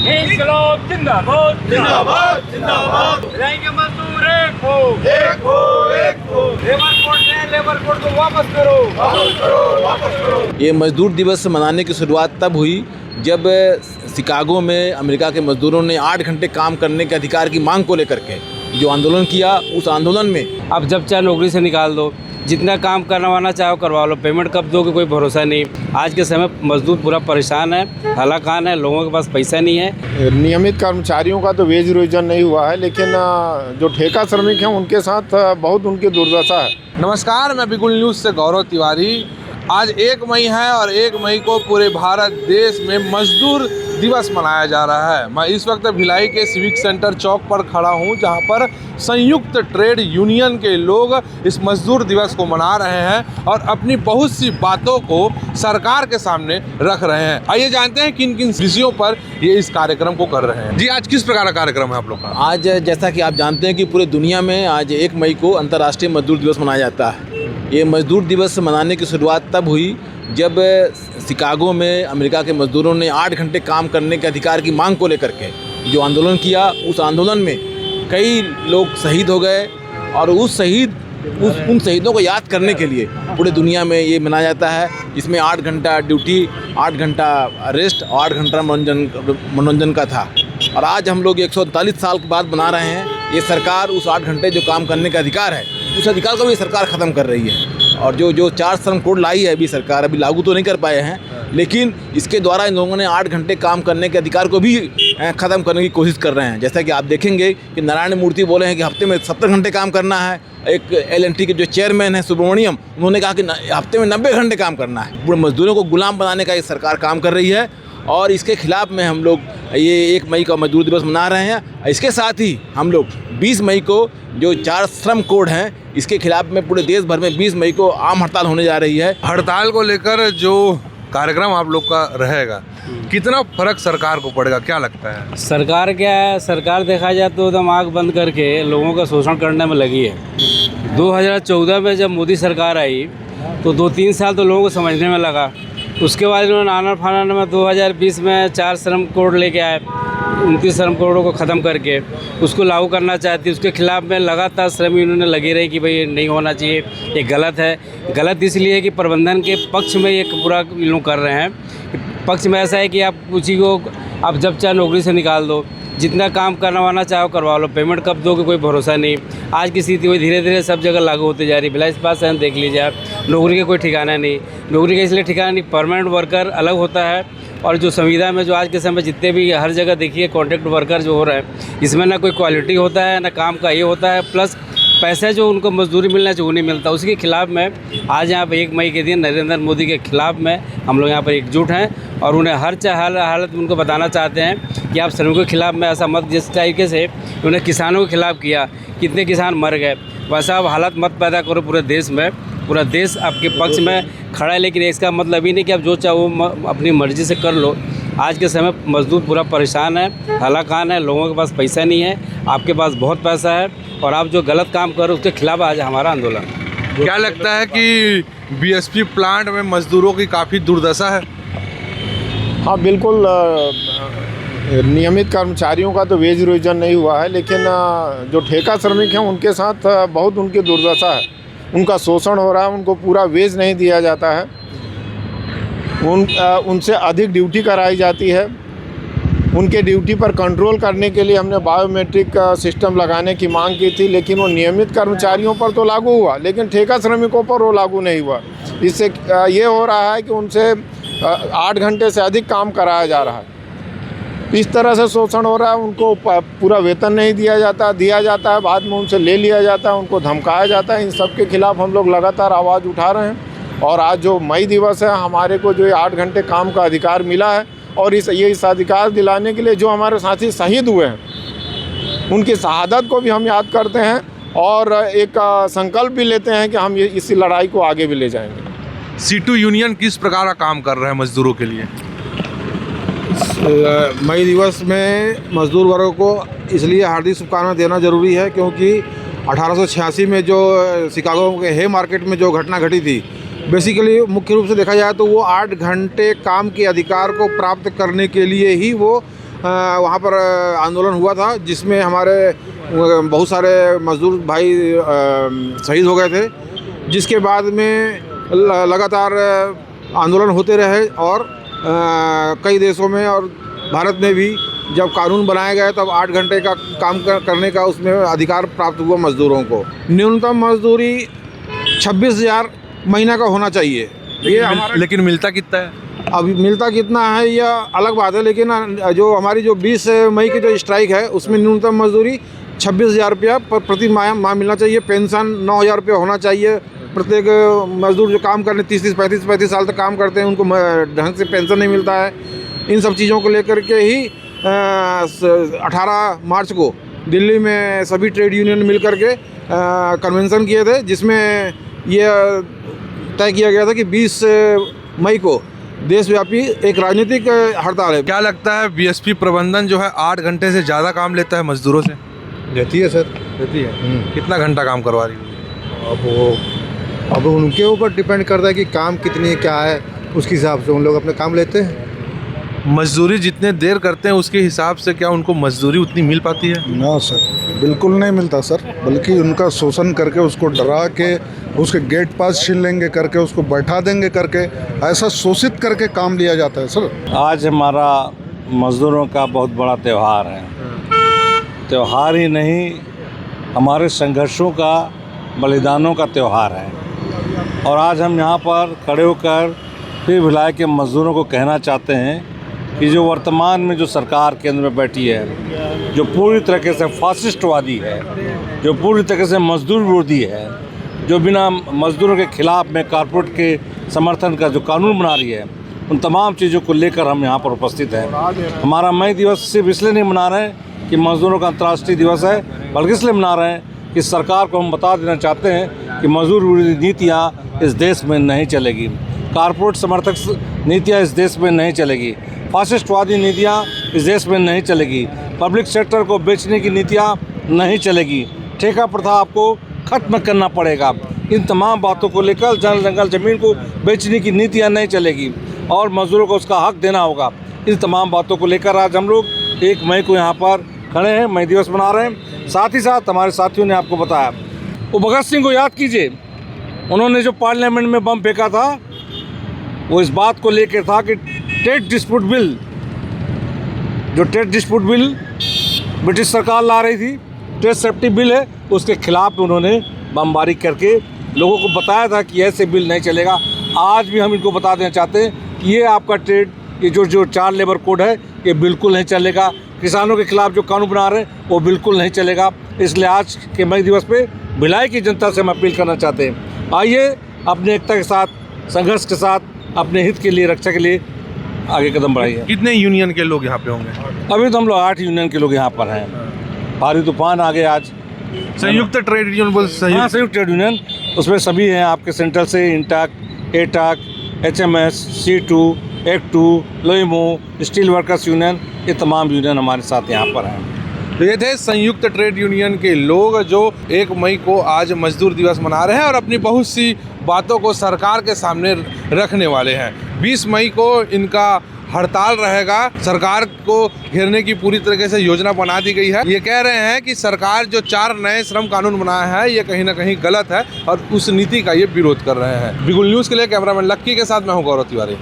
इंकलाब जिंदाबाद जिंदाबाद जिंदाबाद। रहेंगे मजदूर एक हो एक हो एक हो। लेबर कोड को वापस करो वापस करो वापस करो। ये मजदूर दिवस मनाने की शुरुआत तब हुई जब शिकागो में अमेरिका के मजदूरों ने 8 घंटे काम करने के अधिकार की मांग को लेकर के जो आंदोलन किया। उस आंदोलन में अब जब चाहे नौकरी से निकाल दो, जितना काम करवाना चाहो करवा लो, पेमेंट कब दोगे कोई भरोसा नहीं। आज के समय मजदूर पूरा परेशान है, हलाकान है, लोगों के पास पैसा नहीं है। नियमित कर्मचारियों का तो वेज रिविजन नहीं हुआ है, लेकिन जो ठेका श्रमिक हैं उनके साथ बहुत उनकी दुर्दशा है। नमस्कार, मैं बिगुल न्यूज़ से गौरव तिवारी। आज 1 मई है और 1 मई को पूरे भारत देश में मजदूर दिवस मनाया जा रहा है। मैं इस वक्त भिलाई के सिविक सेंटर चौक पर खड़ा हूं, जहां पर संयुक्त ट्रेड यूनियन के लोग इस मजदूर दिवस को मना रहे हैं और अपनी बहुत सी बातों को सरकार के सामने रख रहे हैं। आइए जानते हैं किन किन विषयों पर ये इस कार्यक्रम को कर रहे हैं। जी, आज किस प्रकार का कार्यक्रम है आप लोग का? आज जैसा कि आप जानते हैं कि पूरे दुनिया में आज 1 मई को अंतर्राष्ट्रीय मजदूर दिवस मनाया जाता है। ये मजदूर दिवस मनाने की शुरुआत तब हुई जब शिकागो में अमेरिका के मजदूरों ने 8 घंटे काम करने के अधिकार की मांग को लेकर के जो आंदोलन किया। उस आंदोलन में कई लोग शहीद हो गए और उन शहीदों को याद करने के लिए पूरे दुनिया में ये मनाया जाता है, जिसमें 8 घंटा ड्यूटी, 8 घंटा रेस्ट और 8 घंटा मनोरंजन का था। और आज हम लोग 139 साल के बाद मना रहे हैं। ये सरकार उस 8 घंटे जो काम करने का अधिकार है, उस अधिकार को भी सरकार ख़त्म कर रही है। और जो 4 श्रम कोड लाई है अभी सरकार, अभी लागू तो नहीं कर पाए हैं, लेकिन इसके द्वारा इन लोगों ने 8 घंटे काम करने के अधिकार को भी ख़त्म करने की कोशिश कर रहे हैं। जैसा कि आप देखेंगे कि नारायण मूर्ति बोले हैं कि हफ्ते में 70 घंटे काम करना है। एक LNT के जो चेयरमैन हैं सुब्रमण्यम, उन्होंने कहा कि हफ्ते में 90 घंटे काम करना है। पूरे मजदूरों को गुलाम बनाने का ये सरकार काम कर रही है और इसके खिलाफ में हम लोग ये 1 मई का मजदूर दिवस मना रहे हैं। इसके साथ ही हम लोग 20 मई को जो 4 श्रम कोड हैं, इसके खिलाफ में पूरे देश भर में 20 मई को आम हड़ताल होने जा रही है। हड़ताल को लेकर जो कार्यक्रम आप लोग का रहेगा, कितना फर्क सरकार को पड़ेगा, क्या लगता है? सरकार क्या है, सरकार देखा जाए तो एकदम आँख बंद करके लोगों का शोषण करने में लगी है। 2014 में जब मोदी सरकार आई तो 2-3 साल तो लोगों को समझने में लगा। उसके बाद इन्होंने आना फाना में 2020 में 4 श्रम कोड लेके आए, 29 श्रम कोडों को ख़त्म करके उसको लागू करना चाहती। उसके खिलाफ में लगातार श्रम यूनियन लगी रही कि भाई ये नहीं होना चाहिए, ये गलत है। गलत इसलिए है कि प्रबंधन के पक्ष में ये पूरा लोग कर रहे हैं। पक्ष में ऐसा है कि आप उसी को आप जब चाहे नौकरी से निकाल दो, जितना काम करवाना चाहो करवा लो, पेमेंट कब दोगे कोई भरोसा नहीं। आज की स्थिति वही धीरे धीरे सब जगह लागू होती जा रही है। भिलाई इस्पात संयंत्र देख लीजिए आप, नौकरी का कोई ठिकाना नहीं। नौकरी का इसलिए ठिकाना नहीं, परमानेंट वर्कर अलग होता है और जो संविदा में जो आज के समय जितने भी हर जगह देखिए कॉन्ट्रैक्ट वर्कर जो हो रहे हैं, इसमें ना कोई क्वालिटी होता है ना काम का ये होता है, प्लस पैसे जो उनको मजदूरी मिलना चाहिए वो नहीं मिलता। उसके खिलाफ में आज यहाँ पर 1 मई के दिन नरेंद्र मोदी के खिलाफ में हम लोग यहाँ पर एकजुट हैं और उन्हें हर हालत में उनको बताना चाहते हैं कि आप श्रमिकों के खिलाफ में ऐसा मत, जिस तरीके से उन्हें किसानों के खिलाफ किया, कितने किसान मर गए, वैसा आप हालत मत पैदा करो पूरे देश में। पूरा देश आपके पक्ष में खड़ा है, लेकिन इसका मतलब ही नहीं कि आप जो चाहो अपनी मर्ज़ी से कर लो। आज के समय मजदूर पूरा परेशान है, हलाकान है, लोगों के पास पैसा नहीं है, आपके पास बहुत पैसा है और आप जो गलत काम करो उसके खिलाफ आज हमारा आंदोलन। क्या लगता है कि BSP प्लांट में मजदूरों की काफ़ी दुर्दशा है? हाँ बिल्कुल, नियमित कर्मचारियों का तो वेज रिविजन नहीं हुआ है, लेकिन जो ठेका श्रमिक हैं उनके साथ बहुत उनकी दुर्दशा है। उनका शोषण हो रहा है, उनको पूरा वेज नहीं दिया जाता है, उनसे अधिक ड्यूटी कराई जाती है। उनके ड्यूटी पर कंट्रोल करने के लिए हमने बायोमेट्रिक सिस्टम लगाने की मांग की थी, लेकिन वो नियमित कर्मचारियों पर तो लागू हुआ, लेकिन ठेका श्रमिकों पर वो लागू नहीं हुआ। इससे ये हो रहा है कि उनसे 8 घंटे से अधिक काम कराया जा रहा है। इस तरह से शोषण हो रहा है, उनको पूरा वेतन नहीं दिया जाता है, बाद में उनसे ले लिया जाता है, उनको धमकाया जाता है। इन सब के खिलाफ हम लोग लगातार आवाज़ उठा रहे हैं और आज जो मई दिवस है, हमारे को जो 8 घंटे काम का अधिकार मिला है और इस अधिकार दिलाने के लिए जो हमारे साथी शहीद हुए हैं, उनकी शहादत को भी हम याद करते हैं और एक संकल्प भी लेते हैं कि हम इस लड़ाई को आगे भी ले जाएंगे। C2 यूनियन किस प्रकार का काम कर रहे हैं मजदूरों के लिए? मई दिवस में मजदूर वर्ग को इसलिए हार्दिक शुभकामनाएं देना ज़रूरी है क्योंकि 1886 में जो शिकागो के हे मार्केट में जो घटना घटी थी, बेसिकली मुख्य रूप से देखा जाए तो वो 8 घंटे काम के अधिकार को प्राप्त करने के लिए ही वो वहाँ पर आंदोलन हुआ था, जिसमें हमारे बहुत सारे मजदूर भाई शहीद हो गए थे, जिसके बाद में लगातार आंदोलन होते रहे और कई देशों में और भारत में भी जब कानून बनाया गया तब 8 घंटे का काम करने का उसमें अधिकार प्राप्त हुआ मज़दूरों को। न्यूनतम मजदूरी 26,000 महीना का होना चाहिए। ये हमारा, लेकिन मिलता कितना है? अभी मिलता कितना है यह अलग बात है, लेकिन जो हमारी जो 20 मई की जो स्ट्राइक है उसमें न्यूनतम मजदूरी 26,000 रुपया प्रति माह मिलना चाहिए। पेंशन 9,000 रुपया होना चाहिए। प्रत्येक मजदूर जो काम करने 30-30, 35-35 साल तक काम करते हैं उनको ढंग से पेंशन नहीं मिलता है। इन सब चीज़ों को लेकर के ही 18 मार्च को दिल्ली में सभी ट्रेड यूनियन मिल कर के कन्वेंशन किए थे, जिसमें यह तय किया गया था कि 20 मई को देशव्यापी एक राजनीतिक हड़ताल है। क्या लगता है बीएसपी प्रबंधन जो है 8 घंटे से ज़्यादा काम लेता है मजदूरों से? देती है सर। देती है। कितना घंटा काम करवा रही है? अब उनके ऊपर डिपेंड करता है कि काम कितनी क्या है, उसके हिसाब से उन लोग अपने काम लेते हैं। मजदूरी जितने देर करते हैं उसके हिसाब से क्या उनको मजदूरी उतनी मिल पाती है? ना सर, बिल्कुल नहीं मिलता सर, बल्कि उनका शोषण करके उसको डरा के उसके गेट पास छीन लेंगे करके उसको बैठा देंगे करके ऐसा शोषित करके काम लिया जाता है सर। आज हमारा मज़दूरों का बहुत बड़ा त्यौहार है। त्यौहार ही नहीं, हमारे संघर्षों का, बलिदानों का त्यौहार है। और आज हम यहाँ पर खड़े होकर फिर भिलाई के मज़दूरों को कहना चाहते हैं कि जो वर्तमान में जो सरकार केंद्र में बैठी है, जो पूरी तरीके से फासिस्टवादी है, जो पूरी तरीके से मजदूर विरोधी है, जो बिना मजदूरों के खिलाफ में कारपोरेट के समर्थन का जो कानून बना रही है, उन तमाम चीज़ों को लेकर हम यहाँ पर उपस्थित हैं। हमारा मई दिवस सिर्फ इसलिए नहीं मना रहे हैं कि मजदूरों का अंतर्राष्ट्रीय दिवस है, बल्कि इसलिए मना रहे हैं कि सरकार को हम बता देना चाहते हैं कि मजदूर विरोधी नीतियाँ इस देश में नहीं चलेगी, कारपोरेट समर्थक नीतियाँ इस देश में नहीं चलेगी, फासिस्टवादी नीतियाँ इस देश में नहीं चलेगी, पब्लिक सेक्टर को बेचने की नीतियाँ नहीं चलेगी, ठेका प्रथा आपको ख़त्म करना पड़ेगा। इन तमाम बातों को लेकर जंगल ज़मीन को बेचने की नीतियाँ नहीं चलेगी और मज़दूरों को उसका हक देना होगा। इन तमाम बातों को लेकर आज हम लोग 1 मई को यहाँ पर खड़े हैं, मई दिवस मना रहे हैं। साथ ही साथ हमारे साथियों ने आपको बताया, वो भगत सिंह को याद कीजिए, उन्होंने जो पार्लियामेंट में बम फेंका था वो इस बात को लेकर था कि ट्रेड डिस्प्यूट बिल, जो ट्रेड डिस्प्यूट बिल ब्रिटिश सरकार ला रही थी, ट्रेड सेफ्टी बिल है, उसके खिलाफ उन्होंने बमबारी करके लोगों को बताया था कि ऐसे बिल नहीं चलेगा। आज भी हम इनको बता देना चाहते हैं कि ये आपका ट्रेड, ये जो 4 लेबर कोड है, ये बिल्कुल नहीं चलेगा। किसानों के खिलाफ जो कानून बना रहे हैं वो बिल्कुल नहीं चलेगा। इसलिए आज के मई दिवस पे भिलाई की जनता से हम अपील करना चाहते हैं, आइए अपने एकता के साथ, संघर्ष के साथ, अपने हित के लिए, रक्षा के लिए आगे कदम बढ़ाइए। कितने यूनियन के लोग यहाँ पे होंगे? अभी तो हम लोग 8 यूनियन के लोग यहाँ पर हैं। भारी तूफान आ गए आज। संयुक्त ट्रेड यूनियन बोल? संयुक्त ट्रेड यूनियन, उसमें सभी हैं आपके सेंट्रल से, इंटाक, एटाक, HMS, C2, एक्टू, लोईमो, स्टील वर्कर्स यूनियन, ये तमाम यूनियन हमारे साथ यहाँ पर हैं। तो ये थे संयुक्त ट्रेड यूनियन के लोग जो 1 मई को आज मजदूर दिवस मना रहे हैं और अपनी बहुत सी बातों को सरकार के सामने रखने वाले हैं। 20 मई को इनका हड़ताल रहेगा। सरकार को घेरने की पूरी तरीके से योजना बना दी गई है। ये कह रहे हैं कि सरकार जो 4 नए श्रम कानून बनाया है ये कहीं ना कहीं गलत है और उस नीति का ये विरोध कर रहे हैं। बिगुल न्यूज़ के लिए कैमरामैन लक्की के साथ मैं हूँ गौरव तिवारी।